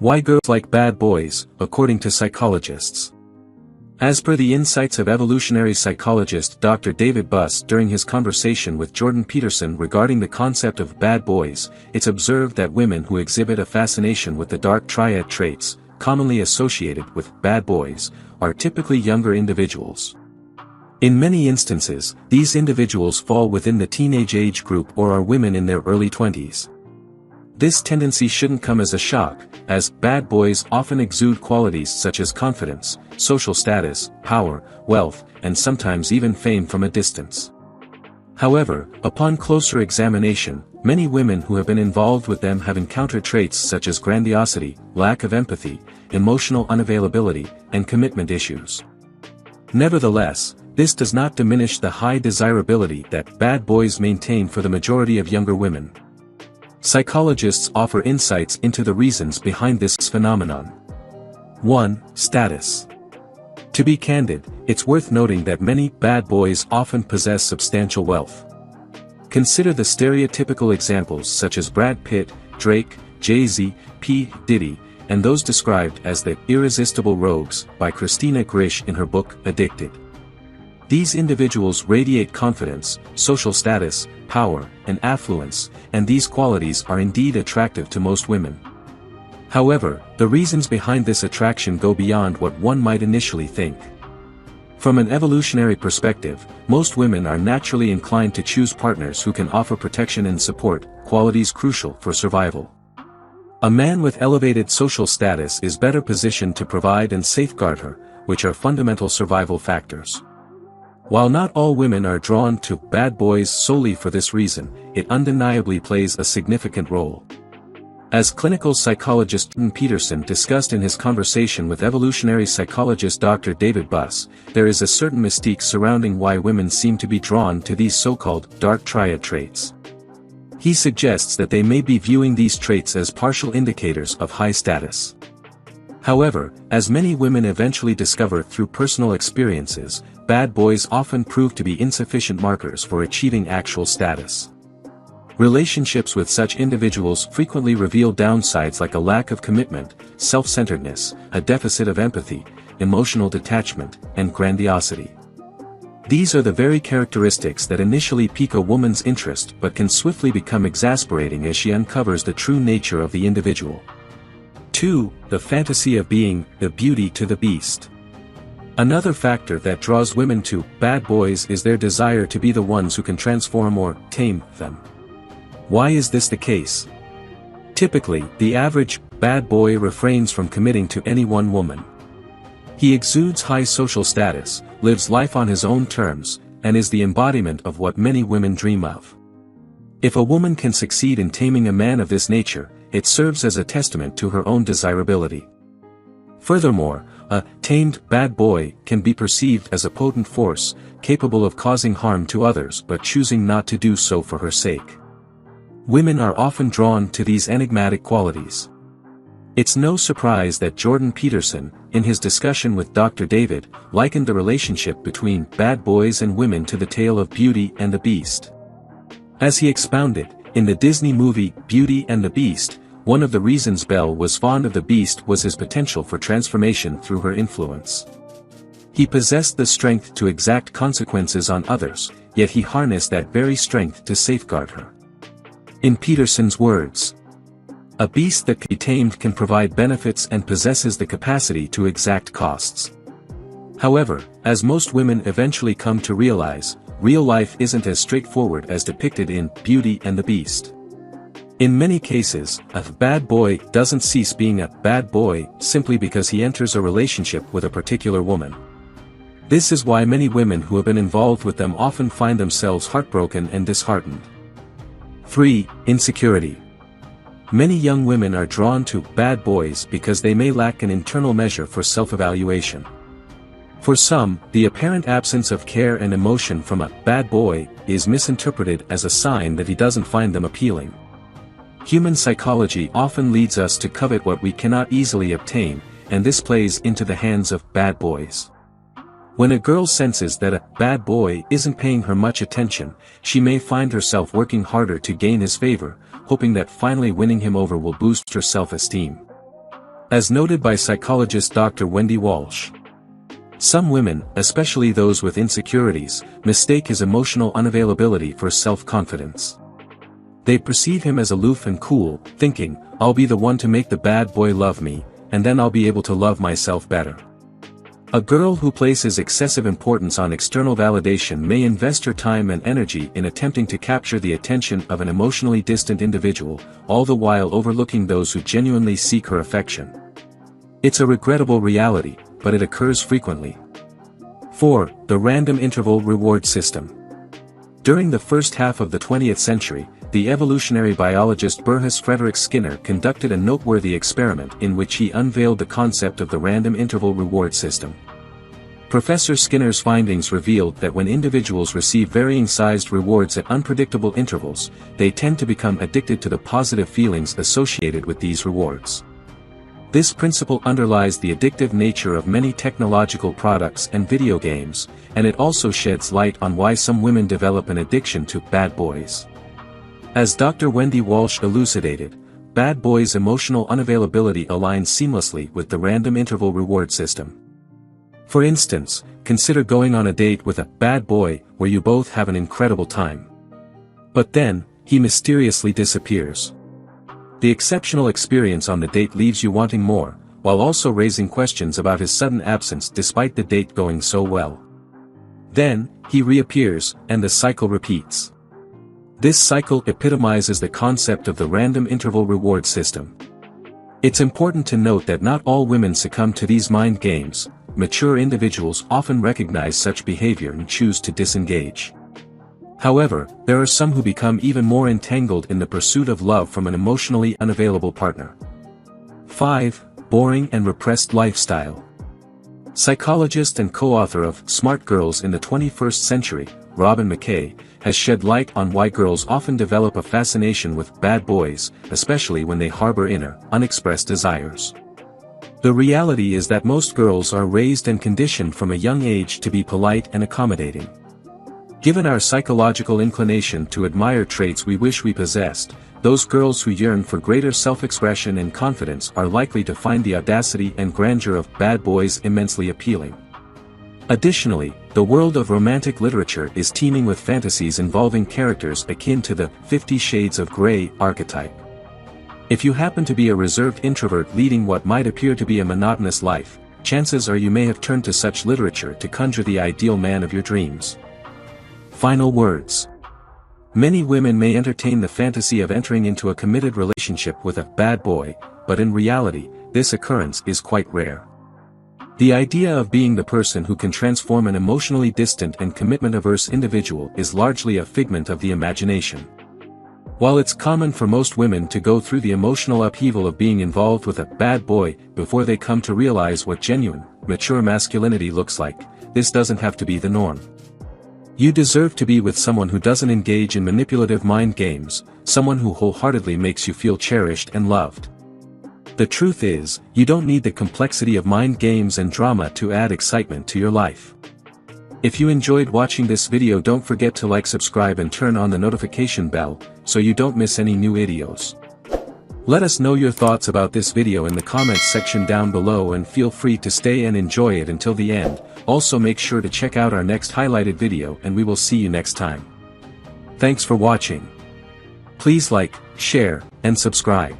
Why girls like bad boys, according to psychologists. As per the insights of evolutionary psychologist Dr. David Buss during his conversation with Jordan Peterson regarding the concept of bad boys, it's observed that women who exhibit a fascination with the dark triad traits, commonly associated with bad boys, are typically younger individuals. In many instances, these individuals fall within the teenage age group or are women in their early 20s. This tendency shouldn't come as a shock, as bad boys often exude qualities such as confidence, social status, power, wealth, and sometimes even fame from a distance. However, upon closer examination, many women who have been involved with them have encountered traits such as grandiosity, lack of empathy, emotional unavailability, and commitment issues. Nevertheless, this does not diminish the high desirability that bad boys maintain for the majority of younger women. Psychologists offer insights into the reasons behind this phenomenon. 1. Status. To be candid, it's worth noting that many bad boys often possess substantial wealth. Consider the stereotypical examples such as Brad Pitt, Drake, Jay-Z, P. Diddy, and those described as the irresistible rogues by Christina Grish in her book Addicted. These individuals radiate confidence, social status, power, and affluence, and these qualities are indeed attractive to most women. However, the reasons behind this attraction go beyond what one might initially think. From an evolutionary perspective, most women are naturally inclined to choose partners who can offer protection and support, qualities crucial for survival. A man with elevated social status is better positioned to provide and safeguard her, which are fundamental survival factors. While not all women are drawn to bad boys solely for this reason, it undeniably plays a significant role. As clinical psychologist Jordan Peterson discussed in his conversation with evolutionary psychologist Dr. David Buss, there is a certain mystique surrounding why women seem to be drawn to these so-called dark triad traits. He suggests that they may be viewing these traits as partial indicators of high status. However, as many women eventually discover through personal experiences, bad boys often prove to be insufficient markers for achieving actual status. Relationships with such individuals frequently reveal downsides like a lack of commitment, self-centeredness, a deficit of empathy, emotional detachment, and grandiosity. These are the very characteristics that initially pique a woman's interest but can swiftly become exasperating as she uncovers the true nature of the individual. 2. The fantasy of being the beauty to the beast. Another factor that draws women to bad boys is their desire to be the ones who can transform or tame them. Why is this the case? Typically, the average bad boy refrains from committing to any one woman. He exudes high social status, lives life on his own terms, and is the embodiment of what many women dream of. If a woman can succeed in taming a man of this nature, it serves as a testament to her own desirability. Furthermore, a tamed bad boy can be perceived as a potent force, capable of causing harm to others but choosing not to do so for her sake. Women are often drawn to these enigmatic qualities. It's no surprise that Jordan Peterson, in his discussion with Dr. David, likened the relationship between bad boys and women to the tale of Beauty and the Beast. As he expounded, in the Disney movie Beauty and the Beast, one of the reasons Belle was fond of the Beast was his potential for transformation through her influence. He possessed the strength to exact consequences on others, yet he harnessed that very strength to safeguard her. In Peterson's words, "A beast that can be tamed can provide benefits and possesses the capacity to exact costs." However, as most women eventually come to realize, real life isn't as straightforward as depicted in Beauty and the Beast. In many cases, a bad boy doesn't cease being a bad boy simply because he enters a relationship with a particular woman. This is why many women who have been involved with them often find themselves heartbroken and disheartened. 3. Insecurity. Many young women are drawn to bad boys because they may lack an internal measure for self-evaluation. For some, the apparent absence of care and emotion from a bad boy is misinterpreted as a sign that he doesn't find them appealing. Human psychology often leads us to covet what we cannot easily obtain, and this plays into the hands of bad boys. When a girl senses that a bad boy isn't paying her much attention, she may find herself working harder to gain his favor, hoping that finally winning him over will boost her self-esteem. As noted by psychologist Dr. Wendy Walsh. Some women, especially those with insecurities, mistake his emotional unavailability for self-confidence. They perceive him as aloof and cool, thinking, "I'll be the one to make the bad boy love me, and then I'll be able to love myself better." A girl who places excessive importance on external validation may invest her time and energy in attempting to capture the attention of an emotionally distant individual, all the while overlooking those who genuinely seek her affection. It's a regrettable reality, but it occurs frequently. 4. The random interval reward system. During the first half of the 20th century, the evolutionary biologist Burrhus Frederick Skinner conducted a noteworthy experiment in which he unveiled the concept of the random interval reward system. Professor Skinner's findings revealed that when individuals receive varying-sized rewards at unpredictable intervals, they tend to become addicted to the positive feelings associated with these rewards. This principle underlies the addictive nature of many technological products and video games, and it also sheds light on why some women develop an addiction to bad boys. As Dr. Wendy Walsh elucidated, bad boys' emotional unavailability aligns seamlessly with the random interval reward system. For instance, consider going on a date with a bad boy where you both have an incredible time. But then, he mysteriously disappears. The exceptional experience on the date leaves you wanting more, while also raising questions about his sudden absence despite the date going so well. Then, he reappears, and the cycle repeats. This cycle epitomizes the concept of the random interval reward system. It's important to note that not all women succumb to these mind games. Mature individuals often recognize such behavior and choose to disengage. However, there are some who become even more entangled in the pursuit of love from an emotionally unavailable partner. 5. Boring and repressed lifestyle. Psychologist and co-author of Smart Girls in the 21st Century, Robin McKay, has shed light on why girls often develop a fascination with bad boys, especially when they harbor inner, unexpressed desires. The reality is that most girls are raised and conditioned from a young age to be polite and accommodating. Given our psychological inclination to admire traits we wish we possessed, those girls who yearn for greater self-expression and confidence are likely to find the audacity and grandeur of bad boys immensely appealing. Additionally, the world of romantic literature is teeming with fantasies involving characters akin to the 50 Shades of Grey archetype. If you happen to be a reserved introvert leading what might appear to be a monotonous life, chances are you may have turned to such literature to conjure the ideal man of your dreams. Final words. Many women may entertain the fantasy of entering into a committed relationship with a bad boy, but in reality, this occurrence is quite rare. The idea of being the person who can transform an emotionally distant and commitment-averse individual is largely a figment of the imagination. While it's common for most women to go through the emotional upheaval of being involved with a bad boy before they come to realize what genuine, mature masculinity looks like, this doesn't have to be the norm. You deserve to be with someone who doesn't engage in manipulative mind games, someone who wholeheartedly makes you feel cherished and loved. The truth is, you don't need the complexity of mind games and drama to add excitement to your life. If you enjoyed watching this video, don't forget to like, subscribe and turn on the notification bell, so you don't miss any new videos. Let us know your thoughts about this video in the comments section down below, and feel free to stay and enjoy it until the end. Also make sure to check out our next highlighted video, and we will see you next time. Thanks for watching. Please like, share, and subscribe.